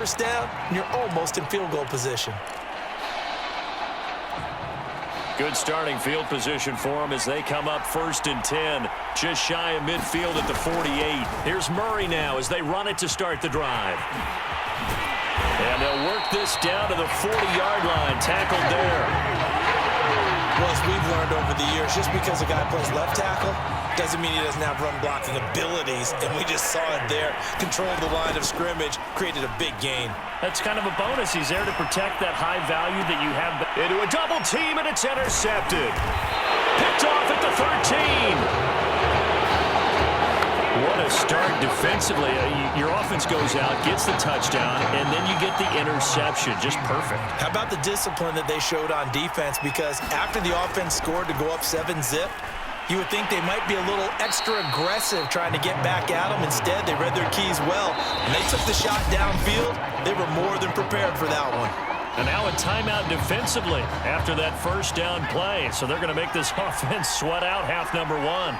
First down, and you're almost in field goal position. Good starting field position for them as they come up 1st and 10. Just shy of midfield at the 48. Here's Murray now as they run it to start the drive. And they'll work this down to the 40-yard line. Tackled there. Well, as we've learned over the years, just because a guy plays left tackle doesn't mean he doesn't have run-blocking abilities. And we just saw it there. Controlled the line of scrimmage, created a big gain. That's kind of a bonus. He's there to protect that high value that you have. Into a double team, and it's intercepted. Picked off at the 13. What a start defensively. Your offense goes out, gets the touchdown, and then you get the interception. Just perfect. How about the discipline that they showed on defense? Because after the offense scored to go up 7-zip, you would think they might be a little extra aggressive trying to get back at them. Instead, they read their keys well, and they took the shot downfield. They were more than prepared for that one. And now a timeout defensively after that first down play. So they're going to make this offense sweat out half number 1.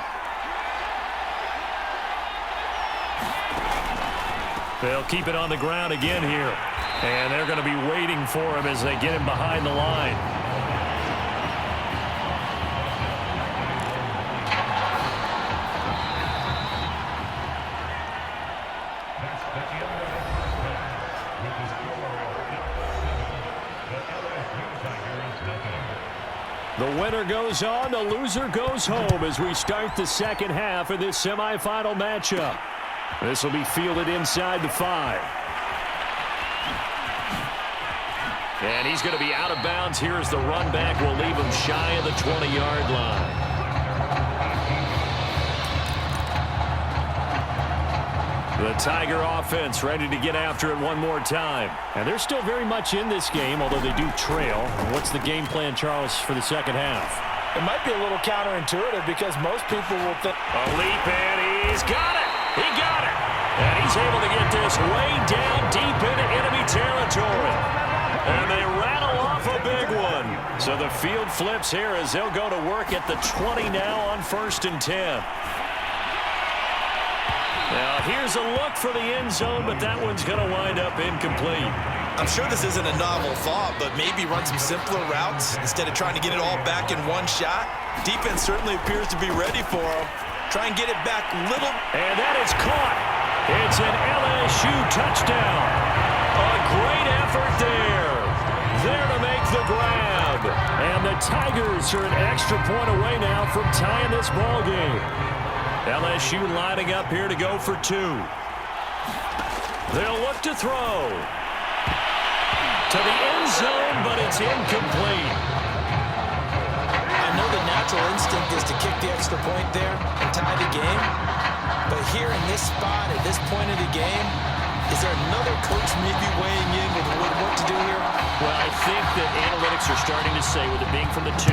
They'll keep it on the ground again here. And they're going to be waiting for him as they get him behind the line. The winner goes on, the loser goes home as we start the second half of this semifinal matchup. This will be fielded inside the 5. And he's going to be out of bounds here as the run back will leave him shy of the 20-yard line. The Tiger offense ready to get after it one more time. And they're still very much in this game, although they do trail. What's the game plan, Charles, for the second half? It might be a little counterintuitive because most people will think... A leap, and he's got it! He got it! And he's able to get this way down deep into enemy territory. And they rattle off a big one. So the field flips here as they'll go to work at the 20 now on 1st and 10. Now, here's a look for the end zone, but that one's going to wind up incomplete. I'm sure this isn't a novel thought, but maybe run some simpler routes instead of trying to get it all back in one shot. Defense certainly appears to be ready for him. Try and get it back little. And that is caught. It's an LSU touchdown. A great effort there. There to make the grab. And the Tigers are an extra point away now from tying this ball game. LSU lining up here to go for 2. They'll look to throw. To the end zone, but it's incomplete. I know the natural instinct is to kick the extra point there and tie the game. But here in this spot, at this point of the game, is there another coach maybe weighing in with what to do here? Well, I think that analytics are starting to say, with it being from the 2,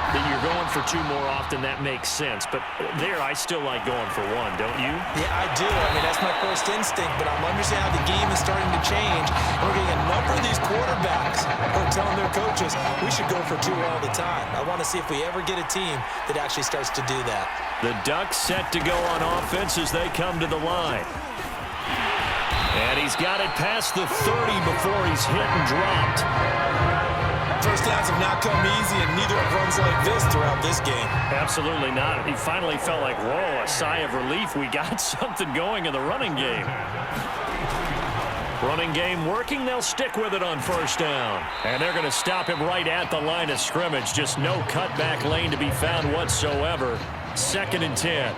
that you're going for 2 more often. That makes sense. But there, I still like going for 1, don't you? Yeah, I do. I mean, that's my first instinct, but I'm understanding how the game is starting to change. We're getting a number of these quarterbacks who are telling their coaches, we should go for 2 all the time. I want to see if we ever get a team that actually starts to do that. The Ducks set to go on offense as they come to the line. And he's got it past the 30 before he's hit and dropped. First downs have not come easy, and neither have runs like this throughout this game. Absolutely not. He finally felt like, whoa, a sigh of relief. We got something going in the running game. Running game working. They'll stick with it on first down. And they're going to stop him right at the line of scrimmage. Just no cutback lane to be found whatsoever. 2nd and 10.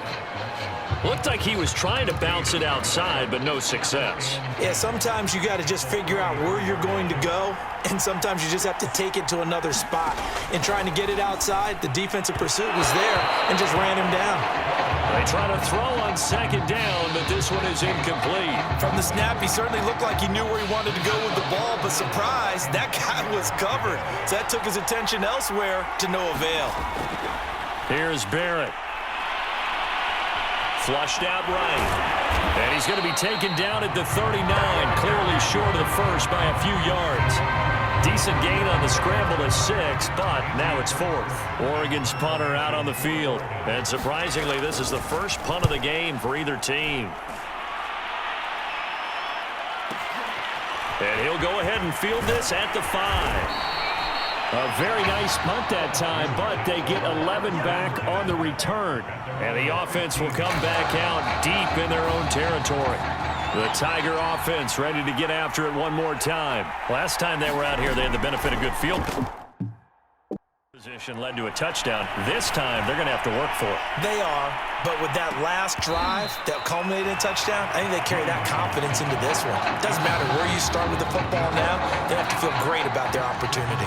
Looked like he was trying to bounce it outside, but no success. Yeah, sometimes you got to just figure out where you're going to go, and sometimes you just have to take it to another spot. In trying to get it outside, the defensive pursuit was there and just ran him down. They try to throw on 2nd down, but this one is incomplete. From the snap, he certainly looked like he knew where he wanted to go with the ball, but surprise, that guy was covered. So that took his attention elsewhere to no avail. Here's Barrett. Flushed out right. And he's going to be taken down at the 39, clearly short of the first by a few yards. Decent gain on the scramble to 6, but now it's 4th. Oregon's punter out on the field. And surprisingly, this is the first punt of the game for either team. And he'll go ahead and field this at the 5. A very nice punt that time, but they get 11 back on the return. And the offense will come back out deep in their own territory. The Tiger offense ready to get after it one more time. Last time they were out here, they had the benefit of good field position, led to a touchdown. This time, they're going to have to work for it. They are, but with that last drive that culminated in a touchdown, I think they carry that confidence into this one. It doesn't matter where you start with the football now. They have to feel great about their opportunity.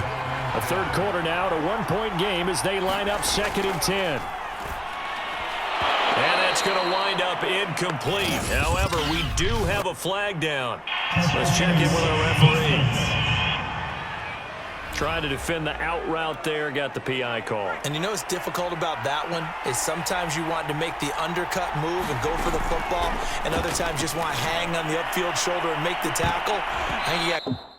A third quarter now, a one-point game as they line up 2nd and 10. And that's going to wind up incomplete. However, we do have a flag down. Let's check in with our referee. Trying to defend the out route there, got the PI call. And you know what's difficult about that one is sometimes you want to make the undercut move and go for the football, and other times just want to hang on the upfield shoulder and make the tackle. I think you got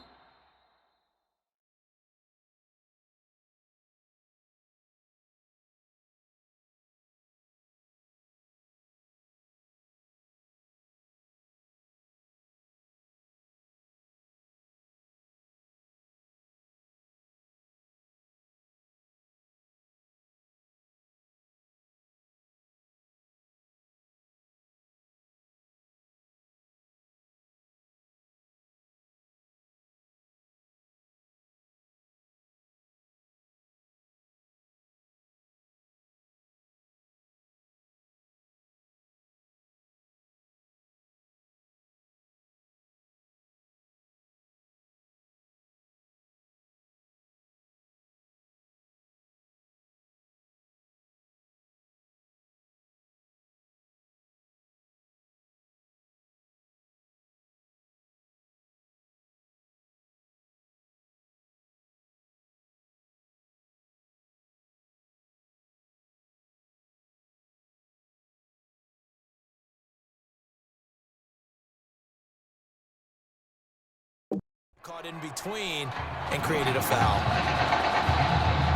caught in between and created a foul.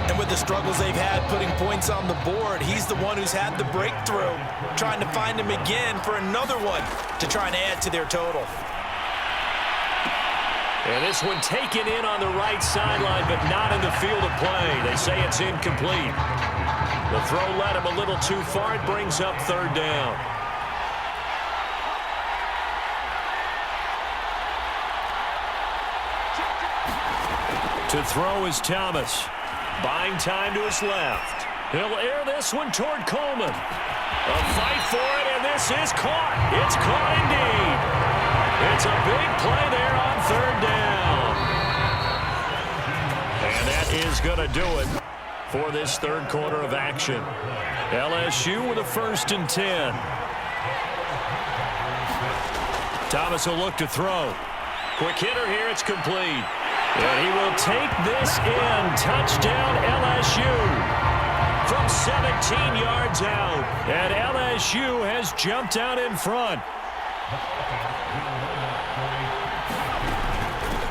And with the struggles they've had putting points on the board, he's the one who's had the breakthrough, trying to find him again for another one to try and add to their total. And this one taken in on the right sideline, but not in the field of play. They say it's incomplete. The throw led him a little too far. It brings up 3rd down. To throw is Thomas. Buying time to his left. He'll air this one toward Coleman. A fight for it, and this is caught. It's caught indeed. It's a big play there on 3rd down. And that is going to do it for this third quarter of action. LSU with a 1st and 10. Thomas will look to throw. Quick hitter here, it's complete. And he will take this in. Touchdown, LSU. From 17 yards out. And LSU has jumped out in front.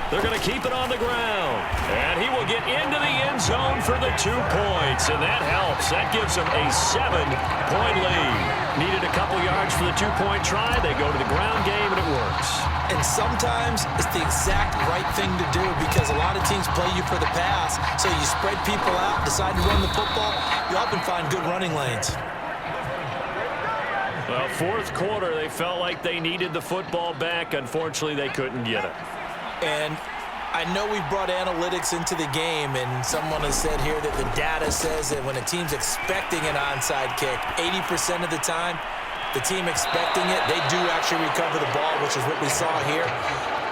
They're going to keep it on the ground. And he will get into the end zone for the 2 points. And that helps. That gives them a 7-point lead. Needed a couple yards for the 2-point try. They go to the ground game, and it works. And sometimes it's the exact right thing to do because a lot of teams play you for the pass. So you spread people out, decide to run the football. You often find good running lanes. Well, 4th quarter, they felt like they needed the football back. Unfortunately, they couldn't get it. And I know we've brought analytics into the game, and someone has said here that the data says that when a team's expecting an onside kick, 80% of the time, the team expecting it, they do actually recover the ball, which is what we saw here.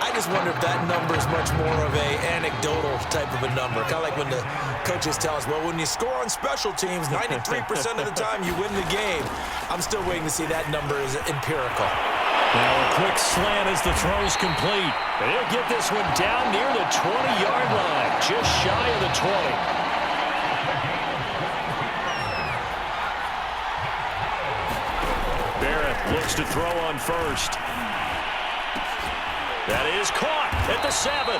I just wonder if that number is much more of a anecdotal type of a number. Kind of like when the coaches tell us, well, when you score on special teams, 93% of the time you win the game. I'm still waiting to see that number is empirical. Now a quick slant as the throw's complete. And he'll get this one down near the 20-yard line, just shy of the 20. Looks to throw on 1st. That is caught at the 7.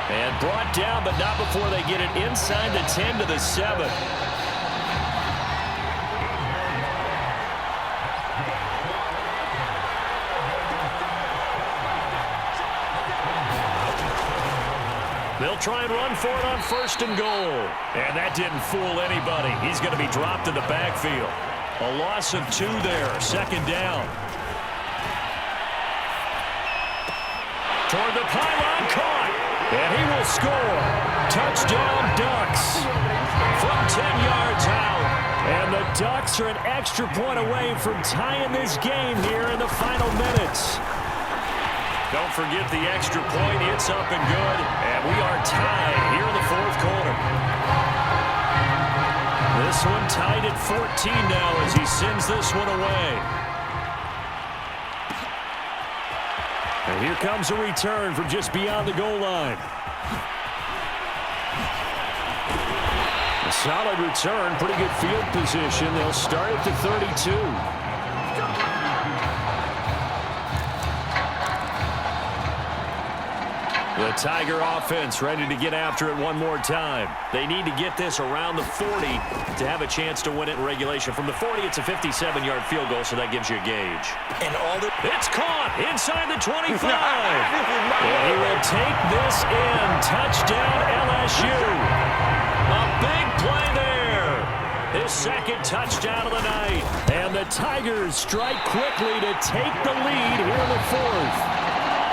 And brought down, but not before they get it inside the 10 to the 7. They'll try and run for it on 1st and goal. And that didn't fool anybody. He's going to be dropped in the backfield. A loss of 2 there. 2nd down. Toward the pylon, caught. And he will score. Touchdown, Ducks. From 10 yards out. And the Ducks are an extra point away from tying this game here in the final minutes. Don't forget the extra point. It's up and good. And we are tied here in the 4th quarter. This one tied at 14 now as he sends this one away. And here comes a return from just beyond the goal line. A solid return, pretty good field position. They'll start at the 32. The Tiger offense ready to get after it one more time. They need to get this around the 40 to have a chance to win it in regulation. From the 40, it's a 57-yard field goal, so that gives you a gauge. And it's caught inside the 25. And he will take this in. Touchdown, LSU. A big play there. His 2nd touchdown of the night. And the Tigers strike quickly to take the lead here in the 4th.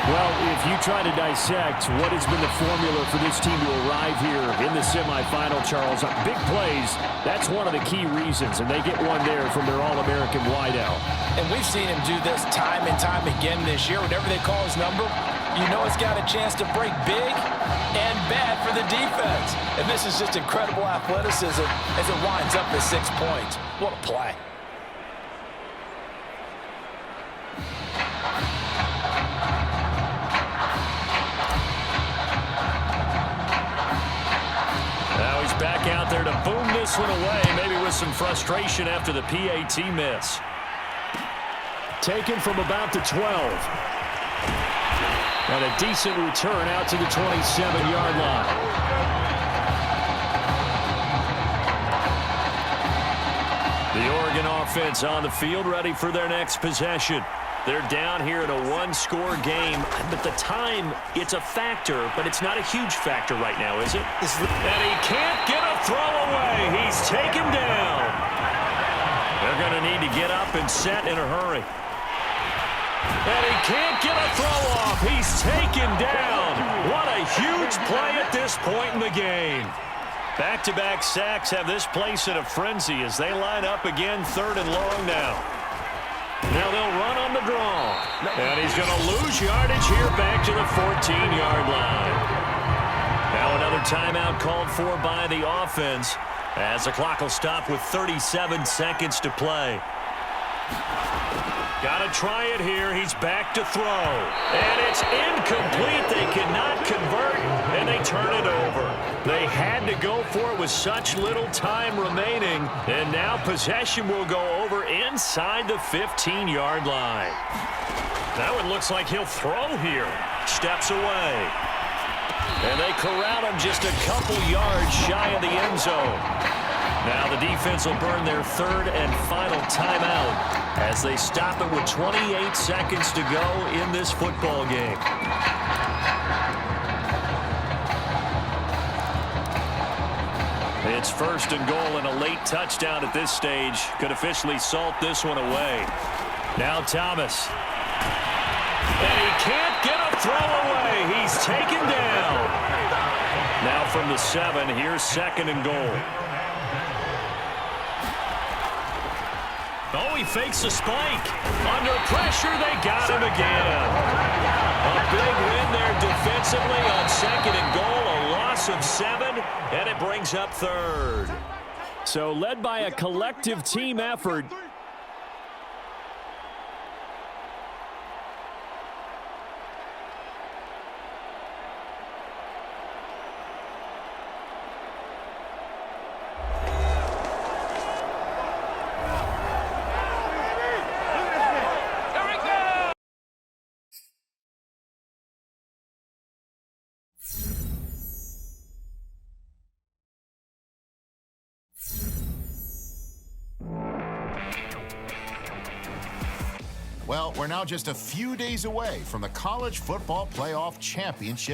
Well, if you try to dissect what has been the formula for this team to arrive here in the semifinal, Charles, big plays, that's one of the key reasons, and they get one there from their All-American wideout. And we've seen him do this time and time again this year. Whenever they call his number, you know he's got a chance to break big and bad for the defense. And this is just incredible athleticism as it winds up at 6 points. What a play. Back out there to boom this one away, maybe with some frustration after the PAT miss. Taken from about the 12. And a decent return out to the 27-yard line. The Oregon offense on the field ready for their next possession. They're down here in a 1-score game, but the time, it's a factor, but it's not a huge factor right now, is it? And he can't get a throw away. He's taken down. They're going to need to get up and set in a hurry. And he can't get a throw off. He's taken down. What a huge play at this point in the game. Back-to-back sacks have this place in a frenzy as they line up again 3rd and long now. Now they'll run on the draw. And he's going to lose yardage here back to the 14-yard line. Now another timeout called for by the offense as the clock will stop with 37 seconds to play. Got to try it here. He's back to throw. And it's incomplete. They cannot convert, and they turn it over. They had to go for it with such little time remaining, and now possession will go over inside the 15-yard line. That one looks like he'll throw here. Steps away. And they corral him just a couple yards shy of the end zone. Now the defense will burn their 3rd and final timeout as they stop it with 28 seconds to go in this football game. It's 1st and goal, and a late touchdown at this stage could officially salt this one away. Now Thomas. And he can't get a throw away. He's taken down. Now from the 7, here's 2nd and goal. Oh, he fakes a spike. Under pressure, they got him again. A big win there defensively on 2nd and goal. A loss of 7, and it brings up 3rd. So led by a collective team effort. Well, we're now just a few days away from the College Football Playoff Championship.